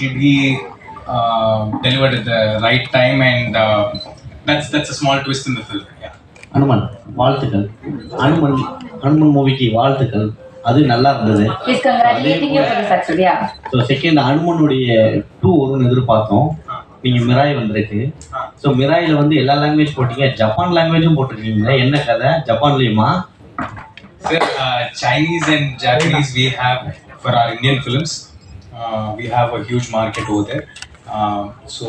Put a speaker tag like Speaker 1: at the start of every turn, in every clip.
Speaker 1: will be delivered at the right time, and that's a small twist in the film. Yeah.
Speaker 2: Hanuman வாழ்த்துக்கள். அனுமன் அனுமன் மூவிக்கு வாழ்த்துக்கள். அது நல்லா இருந்தது.
Speaker 3: He's congratulating you for the success. Yeah.
Speaker 2: So second அனுமனுடைய 2 வரும்னு எதிர்பார்த்தோம். நீங்கள் மிராய் வந்திருக்கு. ஸோ மிராயில் வந்து எல்லா லாங்குவேஜ் போட்டீங்க, ஜப்பான் லாங்குவேஜும் போட்டிருக்கீங்களா? என்ன கதை? ஜப்பான்லேயுமா?
Speaker 1: Sir, Chinese and Japanese we have for our Indian films. We have a huge market over there. So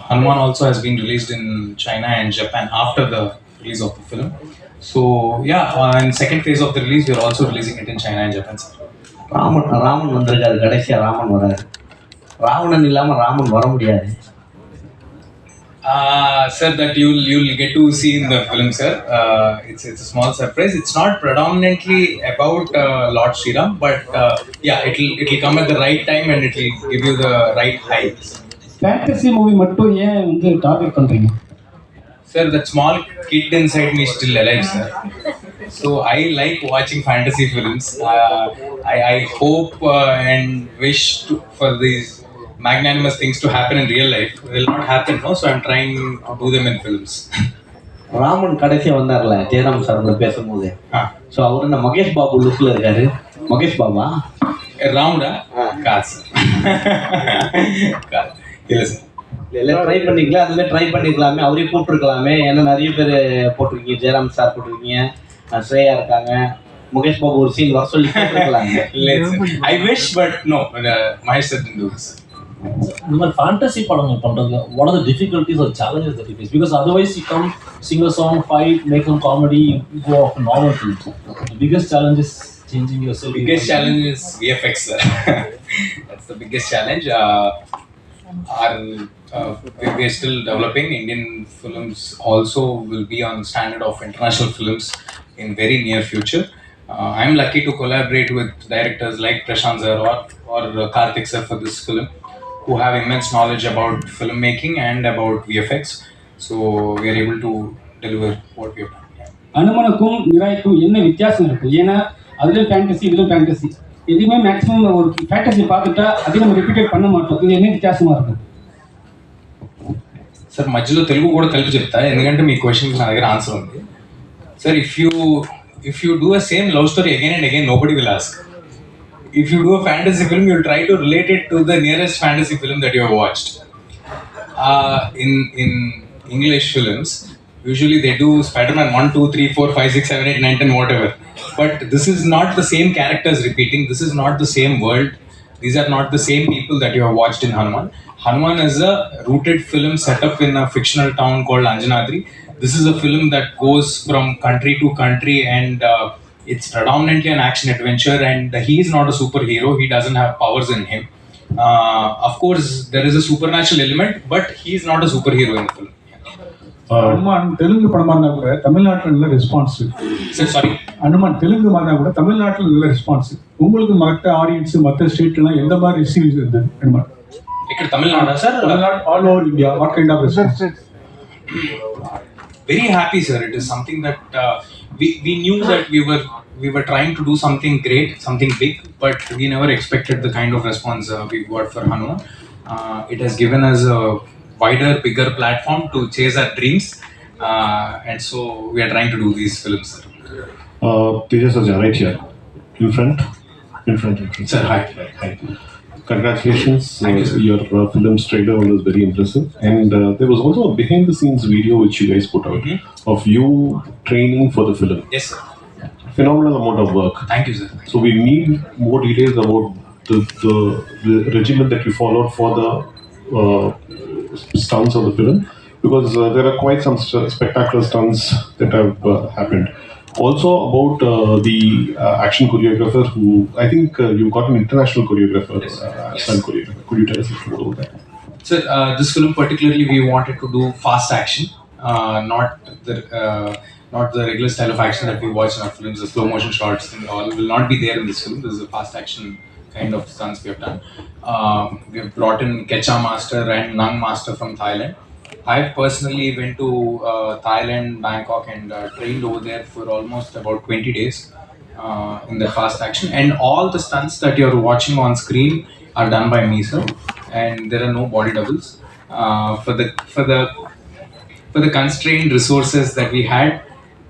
Speaker 1: Hanuman also has been released in China and Japan after the release of the film. So yeah, in second phase of the release, we are also releasing it in China and Japan. Sir.
Speaker 2: Raman வந்திருக்காரு. கடைசியாக ராமன் வராரு. ராவணன் இல்லாமல் ராமன் வர முடியாது.
Speaker 1: Sir, that you'll get to see in the film, sir. It's a small surprise. It's not predominantly about Lord Shriram, but yeah, it'll come at the right time and it'll give you the right hype.
Speaker 4: Fantasy movie மட்டும் ஏன் வந்து target பண்றீங்க?
Speaker 1: Sir, that small kid inside me is still alive, sir. So I like watching fantasy films. I hope and wish for these magnanimous things to happen in real life. It will not happen, no? So I'm trying to do them in films.
Speaker 2: Raman கடைசியாக வந்தார்ல Jayaram sir பேசும்போது, so அவர் என்ன மகேஷ் பாபு லுக்கில் இருக்காரு. மகேஷ் பாபா
Speaker 1: ரவுண்டா காசு இல்லை sir.
Speaker 2: எல்லாம் try பண்ணிக்கலாம், அதுமாதிரி ட்ரை பண்ணிக்கலாமே, அவரையும் கூப்பிட்டுருக்கலாமே. ஏன்னா நிறைய பேர் போட்டிருக்கீங்க, ஜெயராம் சார் போட்டிருக்கீங்க, ஸ்ரேயா இருக்காங்க, முகேஷ் பாபு ஒரு சீன் வர சொல்லி கேட்டுருக்கலாங்க.
Speaker 1: இல்லை I wish but no, Mahesh sir didn't do this.
Speaker 5: இந்த மாதிரி ஃபேண்டசி படங்கள் பண்ணுறதுல what are the difficulties or challenges that you face? Because otherwise you come, sing a song, fight, make some comedy, go off a normal film. The biggest challenge is changing yourself.
Speaker 1: Biggest challenge is VFX, sir. That's the biggest challenge. We're still developing. Indian films also will be on standard of international films in very near future. I'm lucky to collaborate with directors like Prashant sir or Karthik sir for this film, who have immense knowledge about filmmaking and about VFX. So we are able to deliver what we have done.
Speaker 4: அனுமனுக்கும் மிராய்க்கும் என்ன வித்தியாசம் இருக்குது? ஏன்னா அதுலேயும் fantasy, இதுலேயும் fantasy. எதுவுமே maximum ஒரு fantasy பார்த்துட்டா அதை நம்ம ரிப்பீட் பண்ண மாட்டோம். இது என்ன வித்தியாசமாக இருக்கும்?
Speaker 1: సార్ మధ్యలో తెలుగు కూడా కలిపి చెప్తా, ఎందుకంటే మీ క్వశ్చన్కి నా దగ్గర ఆన్సర్ ఉంది. Sir if you do a same love story again and again, nobody will ask. If you do a fantasy film, you'll try to relate it to the nearest fantasy film that you have watched. In English films, usually they do Spider-Man 1, 2, 3, 4, 5, 6, 7, 8, 9, 10, whatever. But this is not the same characters repeating. This is not the same world. These are not the same people that you have watched in Hanuman. Hanuman is a rooted film set up in a fictional town called Anjanadri. This is a film that goes from country to country, and it's predominantly an action adventure, and he is not a superhero. He doesn't have powers in him. Of course, there is a supernatural element, but he is not a superhero in the film.
Speaker 6: Hanuman Telugu படமாக இருந்தால் கூட தமிழ்நாட்டில் நல்ல response.
Speaker 1: Sorry,
Speaker 6: Hanuman Telugu மாதிரி இருந்தால் கூட தமிழ்நாட்டில் நல்ல ரெஸ்பான்ஸ். உங்களுக்கு மற்ற ஆடியன்ஸ் மற்ற ஸ்டேட்லாம் எந்த மாதிரி ரிசீவ்ஸ் இருந்தது? அனுமான்
Speaker 1: ఇక్కడ Tamil Nadu sir,
Speaker 6: all over India, what kind of response?
Speaker 1: Very happy, sir. It is something that we knew that we were trying to do something great, something big, but we never expected the kind of response we got for Hanuman. It has given us a wider, bigger platform to chase our dreams, and so we are trying to do these films, sir.
Speaker 7: Tejas Sajja, right here, in front.
Speaker 1: Sir, hi.
Speaker 7: Congratulations.
Speaker 1: Thank you, sir.
Speaker 7: Your film's trailer was very impressive, and there was also a behind the scenes video which you guys put out of you training for the film.
Speaker 1: Yes, sir.
Speaker 7: Phenomenal amount of work.
Speaker 1: Thank you, sir.
Speaker 7: So we need more details about the regimen that you followed for the stunts of the film, because there are quite some spectacular stunts that have happened. Also about the action choreographer, who I think you got an international choreographer, stunt choreographer. Could you tell us a little about that?
Speaker 1: So this film particularly, we wanted to do fast action, not the regular style of action that we watch in our films. The slow motion shots and all will not be there in this film. This is a fast action kind of stunts we have done. We have brought in Kecha Master and Nang Master from Thailand. I personally went to Thailand, Bangkok, and trained over there for almost about 20 days in the fast action. And all the stunts that you're watching on screen are done by me, sir. and there are no body doubles. For the constrained resources that we had,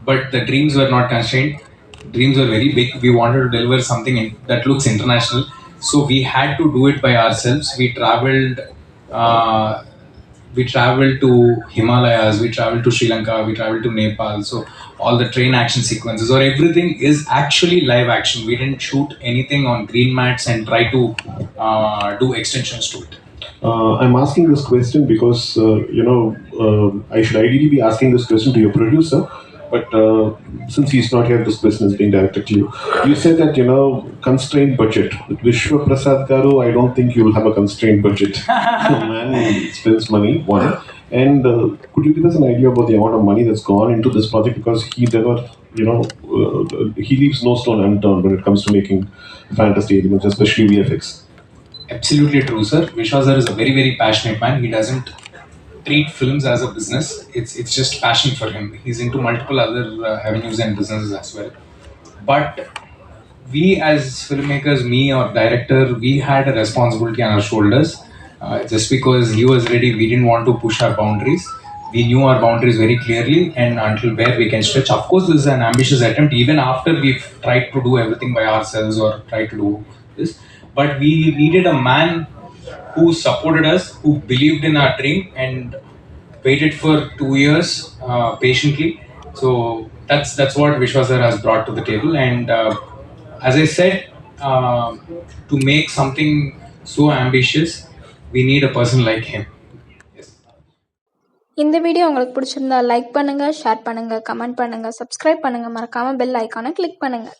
Speaker 1: but the dreams were not constrained. Dreams were very big. We wanted to deliver something that looks international, so we had to do it by ourselves. Uh, we traveled to Himalayas, we traveled to Sri Lanka, we traveled to Nepal. So all the train action sequences or everything is actually live action. We didn't shoot anything on green mats and try to do extensions to it.
Speaker 7: I'm asking this question because I should ideally be asking this question to your producer, but since he's not here, this question is being directed to you. You said that constrained budget. With Vishwa Prasad Garu, I don't think you will have a constrained budget. The man spends money. One. And could you give us an idea about the amount of money that's gone into this project? Because he never, he leaves no stone unturned when it comes to making fantasy elements, especially VFX.
Speaker 1: Absolutely true, sir. Vishwa sir is a very, very passionate man. He doesn't treat films as a business. It's just passion for him. He's into multiple other avenues and businesses as well. But we as filmmakers, me or director, we had a responsibility on our shoulders. Just because he was ready, we didn't want to push our boundaries. We knew our boundaries very clearly and until where we can stretch. Of course, this is an ambitious attempt, even after we've tried to do everything by ourselves or tried to do this. But we needed a man who supported us, who believed in our dream, and waited for 2 years patiently. So that's what Vishwa sir has brought to the table. And as I said, to make something so ambitious, we need a person like him. Yes.
Speaker 8: இந்த video உங்களுக்கு பிடிச்சிருந்தா like பண்ணுங்க, share பண்ணுங்க, comment பண்ணுங்க, subscribe பண்ணுங்க, மறக்காம bell ஐகானை click பண்ணுங்க.